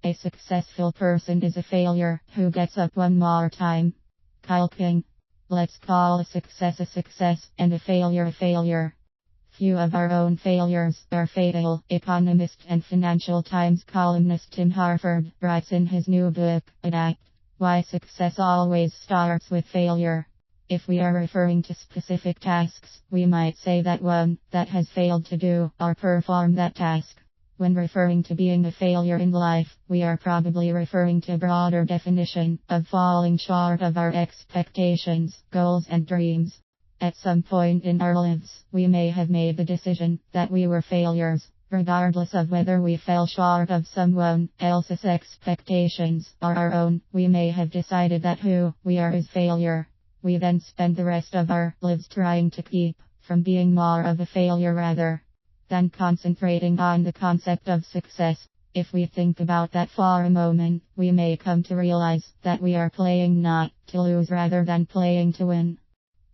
A successful person is a failure who gets up one more time. Kyle King. Let's call a success and a failure a failure. Few of our own failures are fatal. Economist and Financial Times columnist Tim Harford writes in his new book, Adapt, Why Success Always Starts with Failure. If we are referring to specific tasks, we might say that one that has failed to do or perform that task. When referring to being a failure in life, we are probably referring to a broader definition of falling short of our expectations, goals, and dreams. At some point in our lives, we may have made the decision that we were failures, regardless of whether we fell short of someone else's expectations or our own. We may have decided that who we are is failure. We then spend the rest of our lives trying to keep from being more of a failure rather than concentrating on the concept of success. If we think about that for a moment, we may come to realize that we are playing not to lose rather than playing to win.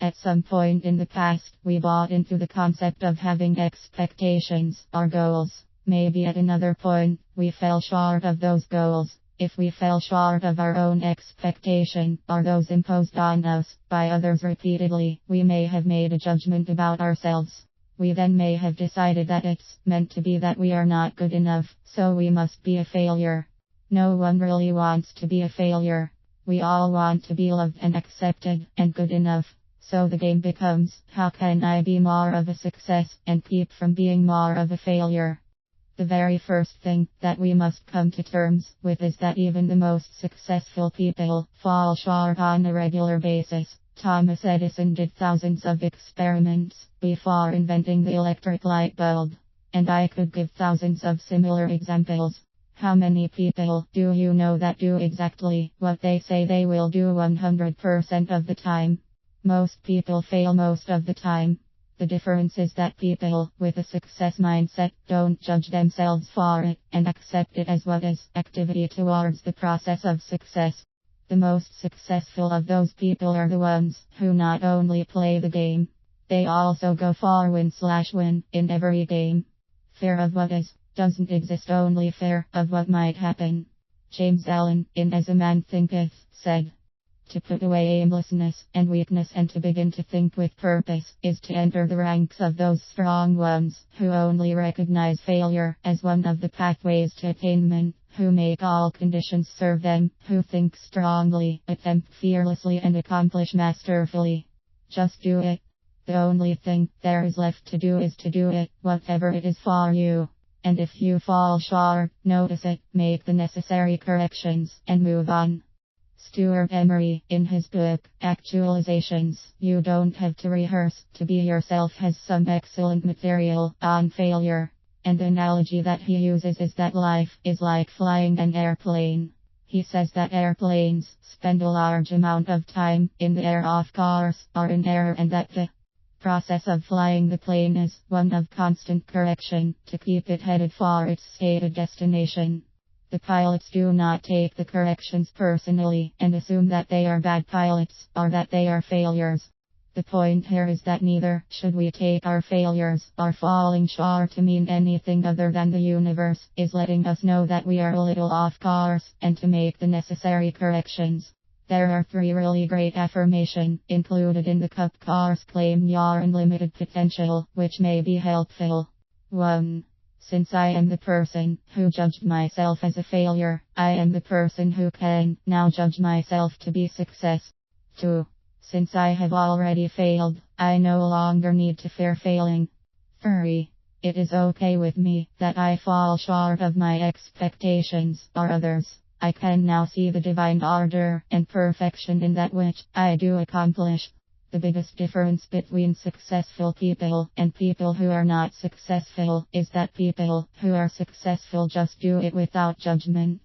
At some point in the past, we bought into the concept of having expectations or goals. Maybe at another point, we fell short of those goals. If we fell short of our own expectation or those imposed on us by others repeatedly, we may have made a judgment about ourselves. We then may have decided that it's meant to be that we are not good enough, so we must be a failure. No one really wants to be a failure. We all want to be loved and accepted and good enough. So the game becomes, how can I be more of a success and keep from being more of a failure? The very first thing that we must come to terms with is that even the most successful people fall short on a regular basis. Thomas Edison did thousands of experiments before inventing the electric light bulb. And I could give thousands of similar examples. How many people do you know that do exactly what they say they will do 100% of the time? Most people fail most of the time. The difference is that people with a success mindset don't judge themselves for it and accept it as what is activity towards the process of success. The most successful of those people are the ones who not only play the game, they also go for win/win in every game. Fear of what is doesn't exist, only fear of what might happen. James Allen, in As a Man Thinketh, said, to put away aimlessness and weakness and to begin to think with purpose is to enter the ranks of those strong ones who only recognize failure as one of the pathways to attainment, who make all conditions serve them, who think strongly, attempt fearlessly, and accomplish masterfully. Just do it. The only thing there is left to do is to do it, whatever it is for you. And if you fall short, notice it, make the necessary corrections, and move on. Stuart Emery, in his book, Actualizations, You Don't Have to Rehearse to Be Yourself, has some excellent material on failure. And the analogy that he uses is that life is like flying an airplane. He says that airplanes spend a large amount of time in the air, of course, or in air, and that the process of flying the plane is one of constant correction to keep it headed for its stated destination. The pilots do not take the corrections personally and assume that they are bad pilots or that they are failures. The point here is that neither should we take our failures or falling short to mean anything other than the universe is letting us know that we are a little off course and to make the necessary corrections. There are 3 really great affirmations included in the Cup Course: Claim Your Unlimited Potential, which may be helpful. 1. Since I am the person who judged myself as a failure, I am the person who can now judge myself to be success. 2. Since I have already failed, I no longer need to fear failing. 3. It is okay with me that I fall short of my expectations or others. I can now see the divine order and perfection in that which I do accomplish. The biggest difference between successful people and people who are not successful is that people who are successful just do it without judgment.